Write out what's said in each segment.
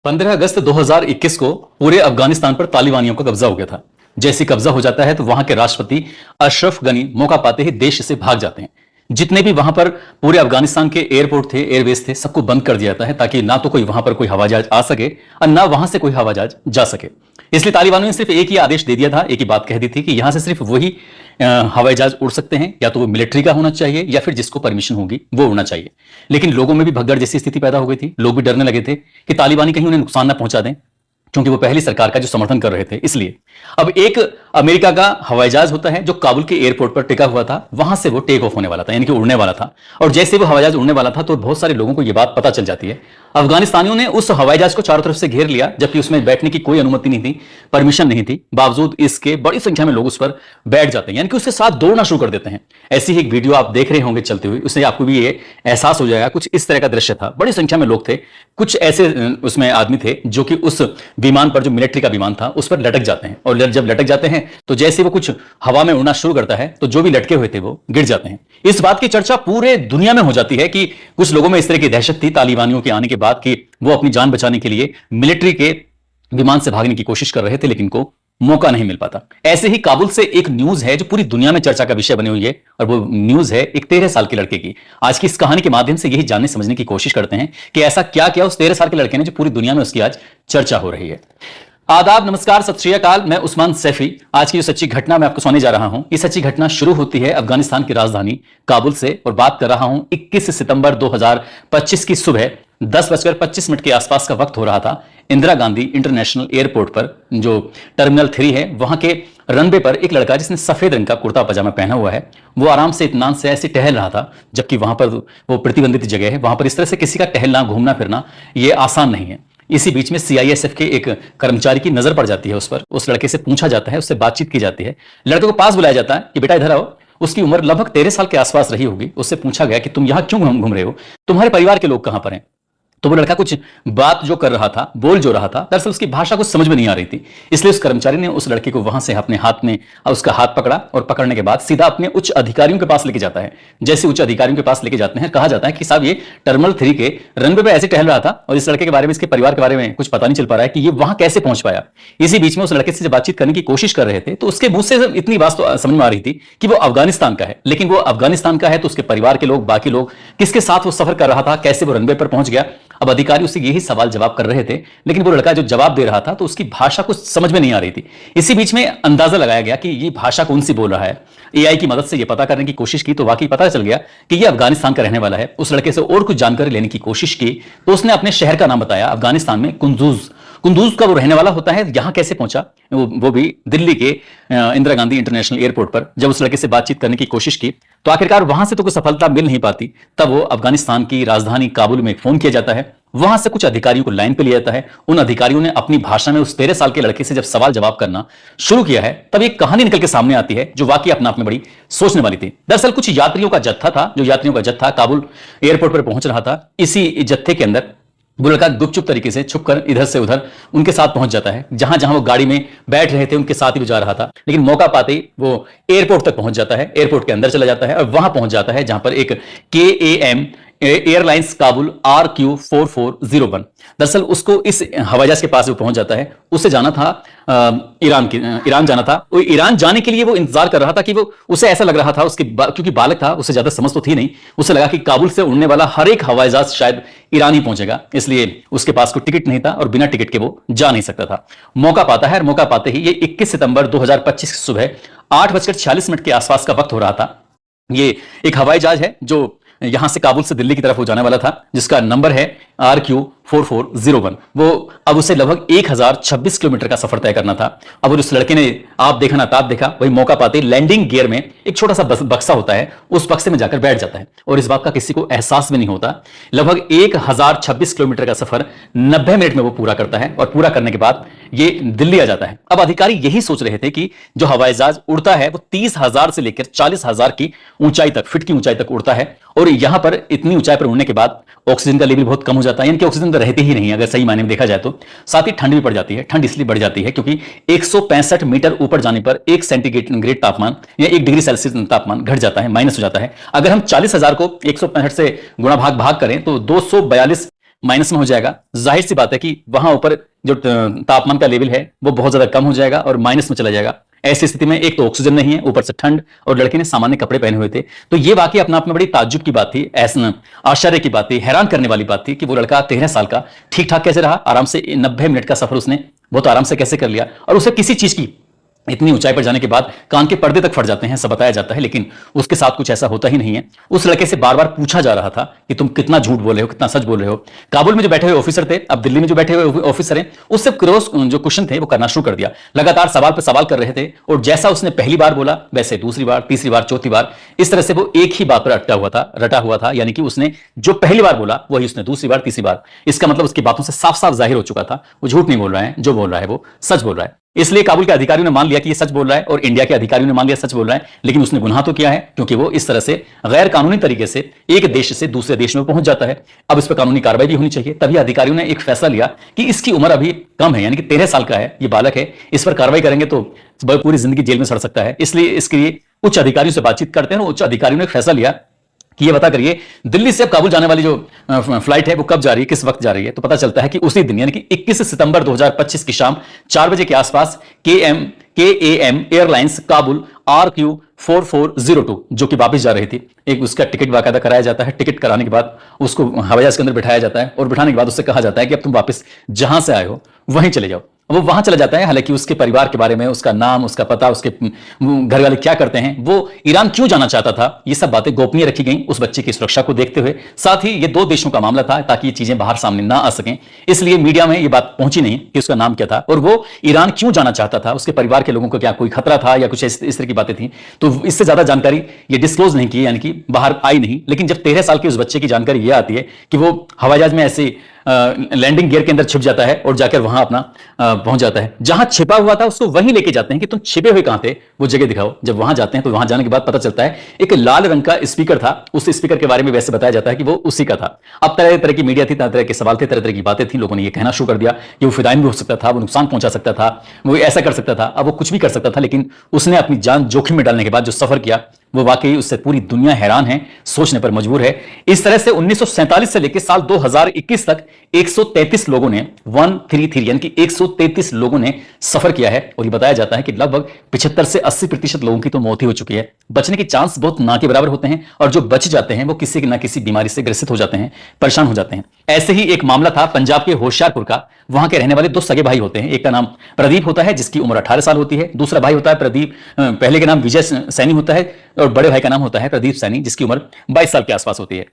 15 अगस्त 2021 को पूरे अफगानिस्तान पर तालिबानियों का कब्जा हो गया था। जैसे कब्जा हो जाता है तो वहां के राष्ट्रपति अशरफ गनी मौका पाते ही देश से भाग जाते हैं। जितने भी वहां पर पूरे अफगानिस्तान के एयरपोर्ट थे, एयरबेस थे, सबको बंद कर दिया जाता है ताकि ना तो कोई वहां पर कोई हवाई जहाज आ सके और ना वहां से कोई हवाई जहाज जा सके। इसलिए तालिबानों ने सिर्फ एक ही आदेश दे दिया था, एक ही बात कह दी थी कि यहां से सिर्फ वही हवाई जहाज उड़ सकते हैं, या तो वो मिलिट्री का होना चाहिए या फिर जिसको परमिशन होगी वो उड़ना चाहिए। लेकिन लोगों में भी भगदड़ जैसी स्थिति पैदा हो गई थी। लोग भी डरने लगे थे कि तालिबानी कहीं उन्हें नुकसान ना पहुंचा दें, क्योंकि वो पहली सरकार का जो समर्थन कर रहे थे। इसलिए अब एक अमेरिका का हवाई जहाज होता है जो काबुल के एयरपोर्ट पर टिका हुआ था, वहां से वो टेक ऑफ होने वाला था, यानी कि उड़ने वाला था। और जैसे वो हवाई जहाज उड़ने वाला था तो बहुत सारे लोगों को यह बात पता चल जाती है। अफगानिस्तानियों ने उस हवाई जहाज को चारों तरफ से घेर लिया, जबकि उसमें बैठने की कोई अनुमति नहीं थी, परमिशन नहीं थी। बावजूद इसके बड़ी संख्या में लोग उस पर बैठ जाते हैं, यानी कि उसके साथ दौड़ना शुरू कर देते हैं। ऐसी ही एक वीडियो आप देख रहे होंगे चलते हुए, उससे आपको भी ये एहसास हो जाएगा। कुछ इस तरह का दृश्य था, बड़ी संख्या में लोग थे। कुछ ऐसे उसमें आदमी थे जो कि उस विमान पर, जो मिलिट्री का विमान था, उस पर लटक जाते हैं। और जब लटक जाते हैं तो जैसे वो कुछ हवा में उड़ना शुरू करता है तो जो भी लटके हुए थे वो गिर जाते हैं। इस बात की चर्चा पूरे दुनिया में हो जाती है कि कुछ लोगों में इस तरह की दहशत थी तालिबानियों के आने के बाद कि वो अपनी जान बचाने के लिए मिलिट्री के विमान से भागने की कोशिश कर रहे थे, लेकिन को मौका नहीं मिल पाता। ऐसे ही काबुल से एक न्यूज है जो पूरी दुनिया में चर्चा का विषय बनी हुई है, और वो न्यूज है एक 13 साल के लड़के की। आज की इस कहानी के माध्यम से यही जानने समझने की कोशिश करते हैं कि ऐसा क्या किया उस 13 साल के लड़के ने जो पूरी दुनिया में उसकी आज चर्चा हो रही है। आदाब, नमस्कार, सत श्री अकाल। मैं उस्मान सैफी। आज की जो सच्ची घटना मैं आपको सुनाने जा रहा हूं, ये सच्ची घटना शुरू होती है अफगानिस्तान की राजधानी काबुल से, और बात कर रहा हूं 21 सितंबर 2025 की सुबह 10:25 के आसपास का वक्त हो रहा था। इंदिरा गांधी इंटरनेशनल एयरपोर्ट पर, जो टर्मिनल 3 है, वहां के रनवे पर एक लड़का जिसने सफेद रंग का कुर्ता पजामा पहना हुआ है, वो आराम से इत्मीनान से ऐसे टहल रहा था। जबकि वहां पर वो प्रतिबंधित जगह है, वहां पर इस तरह से किसी का टहलना, घूमना फिरना ये आसान नहीं है। इसी बीच में सीआईएसएफ के एक कर्मचारी की नजर पड़ जाती है उस पर। उस लड़के से पूछा जाता है, उससे बातचीत की जाती है। लड़के को पास बुलाया जाता है कि बेटा इधर आओ। उसकी उम्र लगभग 13 साल के आसपास रही होगी। उससे पूछा गया कि तुम यहां क्यों घूम रहे हो, तुम्हारे परिवार के लोग कहां पर हैं। तो वो लड़का कुछ बात जो कर रहा था, बोल जो रहा था, दरअसल उसकी भाषा कुछ समझ में नहीं आ रही थी। इसलिए उस कर्मचारी ने उस लड़के को वहां से अपने हाथ में उसका हाथ पकड़ा, और पकड़ने के बाद सीधा अपने उच्च अधिकारियों के पास लेके जाता है। जैसे उच्च अधिकारियों के पास लेके जाते हैं, कहा जाता है कि साहब ये टर्मिनल 3 के रनवे पे ऐसे टहल रहा था, और इस लड़के के बारे में, इसके परिवार के बारे में कुछ पता नहीं चल पा रहा है कि ये वहां कैसे पहुंच पाया। इसी बीच में उस लड़के से जब बातचीत करने की कोशिश कर रहे थे तो उसके मुंह से इतनी बात तो समझ में आ रही थी कि वो अफगानिस्तान का है। लेकिन वो अफगानिस्तान का है तो उसके परिवार के लोग, बाकी लोग, किसके साथ वो सफर कर रहा था, कैसे वो रनवे पर पहुंच गया। अब अधिकारी उससे यही सवाल जवाब कर रहे थे, लेकिन वो लड़का जो जवाब दे रहा था तो उसकी भाषा कुछ समझ में नहीं आ रही थी। इसी बीच में अंदाजा लगाया गया कि ये भाषा कौन सी बोल रहा है। एआई की मदद से ये पता करने की कोशिश की तो वाकई पता चल गया कि ये अफगानिस्तान का रहने वाला है। उस लड़के से और कुछ जानकारी लेने की कोशिश की तो उसने अपने शहर का नाम बताया, अफगानिस्तान में कुंदूज का वो रहने वाला होता है। यहां कैसे पहुंचा, वो भी दिल्ली के इंदिरा गांधी इंटरनेशनल एयरपोर्ट पर। जब उस लड़के से बातचीत करने की कोशिश की तो आखिरकार वहां से तो कोई सफलता मिल नहीं पाती। तब वो अफगानिस्तान की राजधानी काबुल में फोन किया जाता है। वहां से कुछ अधिकारियों को लाइन पे लिया जाता है। उन अधिकारियों ने अपनी भाषा में उस 13 साल के लड़के से जब सवाल जवाब करना शुरू किया है, तब एक कहानी निकल के सामने आती है जो वाकई अपने आप में बड़ी सोचने वाली थी। दरअसल कुछ यात्रियों का जत्था था, जो यात्रियों का जत्था काबुल एयरपोर्ट पर पहुंच रहा था। इसी जत्थे के अंदर वो लड़का गुपचुप तरीके से छुपकर इधर से उधर उनके साथ पहुंच जाता है। जहां जहां वो गाड़ी में बैठ रहे थे उनके साथ ही वो जा रहा था। लेकिन मौका पाते ही वो एयरपोर्ट तक पहुंच जाता है, एयरपोर्ट के अंदर चला जाता है, और वहां पहुंच जाता है जहां पर एक KAM एयरलाइंस काबुल RQ4401, दरअसल उसको इस हवाई जहाज के पास वो पहुंच जाता है। उसे जाना था ईरान जाना था। वो ईरान जाने के लिए वो इंतजार कर रहा था कि वो, उसे ऐसा लग रहा था क्योंकि बालक था, उसे ज्यादा समझ तो थी नहीं, उसे लगा कि काबुल से उड़ने वाला हर एक हवाई जहाज शायद ईरान ही पहुंचेगा। इसलिए उसके पास कोई टिकट नहीं था और बिना टिकट के वो जा नहीं सकता था। मौका पाता है, और मौका पाते ही ये 21 सितंबर 2025 सुबह 8:46 के आसपास का वक्त हो रहा था। ये एक हवाई जहाज है जो यहां से काबुल से दिल्ली की तरफ हो जाने वाला था, जिसका नंबर है RQ4401। वो अब उसे लगभग 1026 किलोमीटर का सफर तय करना था। अब उस लड़के ने आप देखा ना ताप देखा, वही मौका पाते लैंडिंग गियर में एक छोटा सा बक्सा होता है, उस बक्से में जाकर बैठ जाता है, और इस बात का किसी को एहसास भी नहीं होता। लगभग 1026 किलोमीटर का सफर 90 मिनट में वो पूरा करता है, और पूरा करने के बाद ये दिल्ली आ जाता है। अब अधिकारी यही सोच रहे थे कि जो हवाई जहाज उड़ता है वो 30,000 से लेकर 40,000 की ऊंचाई तक, फीट की ऊंचाई तक उड़ता है, और यहां पर इतनी ऊंचाई पर उड़ने के बाद ऑक्सीजन का लेवल बहुत कम हो जाता है, यानी कि ऑक्सीजन तो रहती ही नहीं अगर सही मायने में देखा जाए तो। साथ ही ठंड भी बढ़ जाती है। ठंड इसलिए बढ़ जाती है क्योंकि 165 मीटर ऊपर जाने पर 1 सेंटीग्रेड तापमान या 1 डिग्री सेल्सियस तापमान घट जाता है, माइनस हो जाता है। अगर हम 40,000 को 165 से गुणा भाग करें तो 242 माइनस में हो जाएगा। जाहिर सी बात है कि वहां ऊपर जो तापमान का लेवल है वो बहुत ज्यादा कम हो जाएगा और माइनस में चला जाएगा। ऐसी स्थिति में एक तो ऑक्सीजन नहीं है, ऊपर से ठंड, और लड़के ने सामान्य कपड़े पहने हुए थे। तो ये वाकई अपने आप में बड़ी ताज्जुब की बात थी, ऐसा आश्चर्य की बात थी, हैरान करने वाली बात थी कि वो लड़का 13 साल का ठीक ठाक कैसे रहा, आराम से 90 मिनट का सफर उसने बहुत आराम से कैसे कर लिया, और उसे किसी चीज की इतनी ऊंचाई पर जाने के बाद कान के पर्दे तक फट जाते हैं, सब बताया जाता है, लेकिन उसके साथ कुछ ऐसा होता ही नहीं है। उस लड़के से बार बार पूछा जा रहा था कि तुम कितना झूठ बोल रहे हो, कितना सच बोल रहे हो। काबुल में जो बैठे हुए ऑफिसर थे, अब दिल्ली में जो बैठे हुए ऑफिसर हैं, उससे क्रॉस जो क्वेश्चन थे वो करना शुरू कर दिया। लगातार सवाल पर सवाल कर रहे थे, और जैसा उसने पहली बार बोला वैसे दूसरी बार, तीसरी बार, चौथी बार, इस तरह से वो एक ही बात पर रटा हुआ था। यानी कि उसने जो पहली बार बोला वही उसने दूसरी बार, तीसरी बार। इसका मतलब उसकी बातों से साफ साफ जाहिर हो चुका था वो झूठ नहीं बोल रहा है, जो बोल रहा है वो सच बोल रहा है। इसलिए काबुल के अधिकारियों ने मान लिया कि ये सच बोल रहा है, और इंडिया के अधिकारियों ने मान लिया सच बोल रहा है। लेकिन उसने गुनाह तो किया है, क्योंकि वो इस तरह से गैर कानूनी तरीके से एक देश से दूसरे देश में पहुंच जाता है। अब इस पर कानूनी कार्रवाई भी होनी चाहिए। तभी अधिकारियों ने एक फैसला लिया कि इसकी उम्र अभी कम है, यानी कि 13 साल का है, ये बालक है, इस पर कार्रवाई करेंगे तो पूरी जिंदगी जेल में सड़ सकता है। इसलिए इसके लिए उच्च अधिकारियों से बातचीत करते हैं। उच्च अधिकारियों ने फैसला लिया कि ये बता करिए दिल्ली से अब काबुल जाने वाली जो फ्लाइट है वो कब जा रही है, किस वक्त जा रही है। तो पता चलता है कि उसी दिन यानी कि 21 सितंबर 2025 की शाम 4 बजे के आसपास KAM एयरलाइंस काबुल RQ4402 जो कि वापस जा रही थी, एक उसका टिकट बाकायदा कराया जाता है। टिकट कराने के बाद उसको हवाई जहाज के अंदर बिठाया जाता है, और बिठाने के बाद उससे कहा जाता है कि अब तुम वापस जहां से आए हो वहीं चले जाओ। वो वहां चला जाता है। हालांकि उसके परिवार के बारे में, उसका नाम, उसका पता, उसके घर वाले क्या करते हैं, वो ईरान क्यों जाना चाहता था, ये सब बातें गोपनीय रखी गई उस बच्चे की सुरक्षा को देखते हुए। साथ ही ये 2 देशों का मामला था, ताकि ये चीजें बाहर सामने ना आ सकें, इसलिए मीडिया में ये बात पहुंची नहीं कि उसका नाम क्या था और वो ईरान क्यों जाना चाहता था, उसके परिवार के लोगों को क्या कोई खतरा था या कुछ इस तरह की बातें थी। तो इससे ज्यादा जानकारी ये डिस्क्लोज नहीं की, यानी कि बाहर आई नहीं। लेकिन जब 13 साल के उस बच्चे की जानकारी ये आती है कि वो हवाई जहाज में ऐसे लैंडिंग गियर के अंदर छिप जाता है और जाकर वहां अपना पहुंच जाता है, जहां छिपा हुआ था उसको वहीं लेके जाते हैं कि तुम छिपे हुए कहां थे, वो जगह दिखाओ। जब वहां जाते हैं तो वहां जाने के बाद पता चलता है एक लाल रंग का स्पीकर था, उस स्पीकर के बारे में वैसे बताया जाता है कि वो उसी का था। अब तरह तरह की मीडिया थी, तरह तरह के सवाल थे, तरह तरह की बातें थी। लोगों ने ये कहना शुरू कर दिया कि वो फिदाइन भी हो सकता था, वो नुकसान पहुंचा सकता था, वो ऐसा कर सकता था। अब वो कुछ भी कर सकता था, लेकिन उसने अपनी जान जोखिम में डालने के बाद जो सफर किया वो वाकई उससे पूरी दुनिया हैरान है, सोचने पर मजबूर है। इस तरह से 1947 से लेकर साल 2021 तक 133 लोगों ने 133 यानी कि 133 लोगों ने सफर किया है, और ये बताया जाता है कि लगभग 75 से 80% लोगों की तो मौत ही हो चुकी है। बचने के चांस बहुत ना के बराबर होते हैं, और जो बच जाते हैं वो किसी न किसी बीमारी से ग्रसित हो जाते हैं, परेशान हो जाते हैं। ऐसे ही एक मामला था पंजाब के होशियारपुर का। वहां के रहने वाले 2 सगे भाई होते हैं। एक का नाम प्रदीप होता है जिसकी उम्र 18 साल होती है, दूसरा भाई होता है प्रदीप, पहले का नाम विजय सैनी होता है और बड़े भाई का नाम होता है प्रदीप सैनी, जिसकी उम्र 22 साल के आसपास होती है।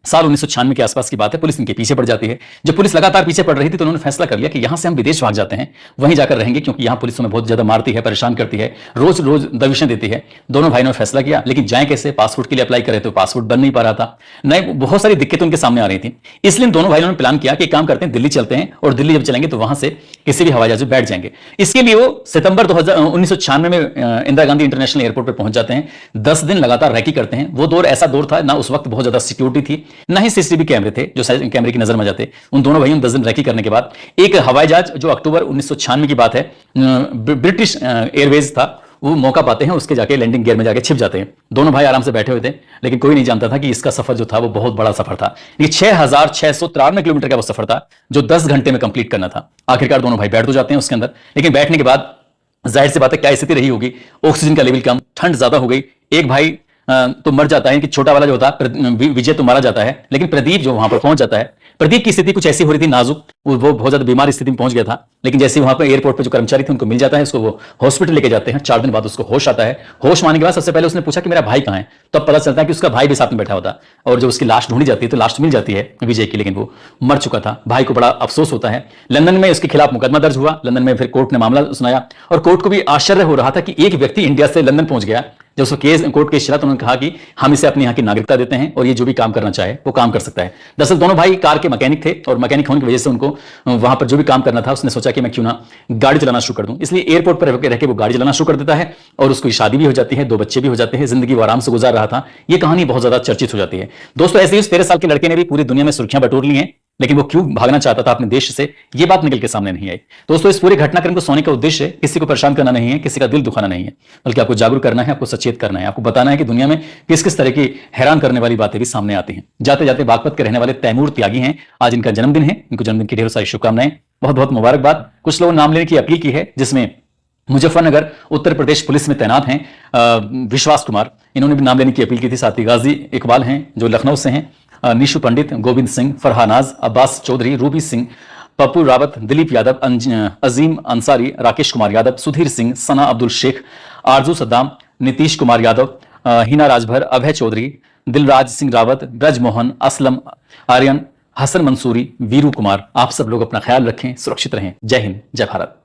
साल 1996 के आसपास की बात है। पुलिस इनके पीछे पड़ जाती है। जब पुलिस लगातार पीछे पड़ रही थी तो उन्होंने फैसला कर लिया कि यहां से हम विदेश भाग जाते हैं, वहीं जाकर रहेंगे, क्योंकि यहां पुलिस हमें बहुत ज्यादा मारती है, परेशान करती है, रोज रोज दबिशें देती है। दोनों भाइयों ने फैसला किया, लेकिन जाए कैसे? पासपोर्ट के लिए अप्लाई करे तो पासपोर्ट बन नहीं पा रहा था, नहीं, बहुत सारी दिक्कतें उनके सामने आ रही थी। इसलिए दोनों भाइयों ने प्लान किया कि काम करते हैं, दिल्ली चलते हैं, और दिल्ली जब चलेंगे तो वहां से किसी भी हवाई जहाज में बैठ जाएंगे। इसके लिए वो सितंबर 1996 में इंदिरा गांधी इंटरनेशनल एयरपोर्ट पर पहुंच जाते हैं। 10 दिन लगातार रैकी करते हैं। वो दौर ऐसा दौर था ना, उस वक्त बहुत ज्यादा सिक्योरिटी थी, ना ही सीसीटीवी कैमरे थे जो कैमरे की नजर में जाते। उन दोनों भाइयों ने 10 दिन रैकी करने के बाद एक हवाई जहाज, जो अक्टूबर 1996 की बात है, ब्रिटिश एयरवेज था, वो मौका पाते हैं, उसके जाके लैंडिंग गियर में जाके छिप जाते हैं। दोनों भाई आराम से बैठे हुए थे, लेकिन कोई नहीं जानता था कि इसका सफर जो था वो बहुत बड़ा सफर था। ये 6693 किलोमीटर का वो सफर था जो 10 घंटे में कंप्लीट करना था। आखिरकार दोनों भाई बैठ तो जाते हैं उसके अंदर, लेकिन बैठने के बाद जाहिर सी बात है क्या स्थिति रही होगी, ऑक्सीजन का लेवल कम, ठंड ज्यादा हो गई। एक भाई तो मर जाता है कि छोटा वाला जो होता है विजय तो मारा जाता है, लेकिन प्रदीप जो वहां पर पहुंच जाता है, प्रदीप की स्थिति कुछ ऐसी हो रही थी नाजुक, वो बहुत ज्यादा बीमार स्थिति में पहुंच गया था। लेकिन जैसे वहां पर एयरपोर्ट पे जो कर्मचारी थे उनको मिल जाता है, उसको वो हॉस्पिटल लेके जाते हैं। 4 दिन बाद उसको होश आता है। होश में आने के बाद सबसे पहले उसने पूछा कि मेरा भाई कहां है, तो अब पता चलता है कि उसका भाई भी साथ में बैठा होता, और जब उसकी लाश ढूंढी जाती है तो लाश मिल जाती है विजय की, लेकिन वो मर चुका था। भाई को बड़ा अफसोस होता है। लंदन में उसके खिलाफ मुकदमा दर्ज हुआ। लंदन में फिर कोर्ट ने मामला सुनाया, और कोर्ट को भी आश्चर्य हो रहा था कि एक व्यक्ति इंडिया से लंदन पहुंच गया। जब उसको कोर्ट केस चला तो उन्होंने कहा कि हम इसे अपनी यहाँ की नागरिकता देते हैं, और ये जो भी काम करना चाहे वो काम कर सकता है। दरअसल दोनों भाई कार के मैकेनिक थे, और मैकेनिक होने की वजह से उनको वहां पर जो भी काम करना था, उसने सोचा कि मैं क्यों ना गाड़ी चलाना शुरू कर दूं। इसलिए एयरपोर्ट पर रह के वो गाड़ी चलाना शुरू कर देता है, और उसकी शादी भी हो जाती है, 2 बच्चे भी हो जाते हैं, जिंदगी वो आराम से गुजार रहा था। ये कहानी बहुत ज्यादा चर्चित हो जाती है। दोस्तों, ऐसे ही उस 13 साल के लड़के ने भी पूरी दुनिया में सुर्खियां बटोर ली हैं, लेकिन वो क्यों भागना चाहता था अपने देश से, ये बात निकल के सामने नहीं आई। दोस्तों, इस पूरे घटनाक्रम को सोने का उद्देश्य किसी को परेशान करना नहीं है, किसी का दिल दुखाना नहीं है, बल्कि आपको जागरूक करना है, आपको सचेत करना है, आपको बताना है कि दुनिया में किस किस तरह की हैरान करने वाली बातें भी सामने आती हैं। जाते जाते बागपत के रहने वाले तैमूर त्यागी हैं, आज इनका जन्मदिन है। इनको जन्मदिन की ढेर सारी शुभकामनाएं, बहुत बहुत मुबारकबाद। कुछ लोगों ने नाम लेने की अपील की है, जिसमें मुजफ्फरनगर उत्तर प्रदेश पुलिस में तैनात हैं विश्वास कुमार, इन्होंने भी नाम लेने की अपील की थी। साथ ही गाजी इकबाल हैं जो लखनऊ से हैं, निशु पंडित, गोविंद सिंह, फरहानाज, अब्बास चौधरी, रूबी सिंह, पप्पू रावत, दिलीप यादव, अजीम अंसारी, राकेश कुमार यादव, सुधीर सिंह, सना अब्दुल शेख, आरजू सद्दाम, नीतीश कुमार यादव, हिना राजभर, अभय चौधरी, दिलराज सिंह रावत, ब्रजमोहन, असलम, आर्यन, हसन मंसूरी, वीरू कुमार। आप सब लोग अपना ख्याल रखें, सुरक्षित रहें। जय हिंद, जय भारत।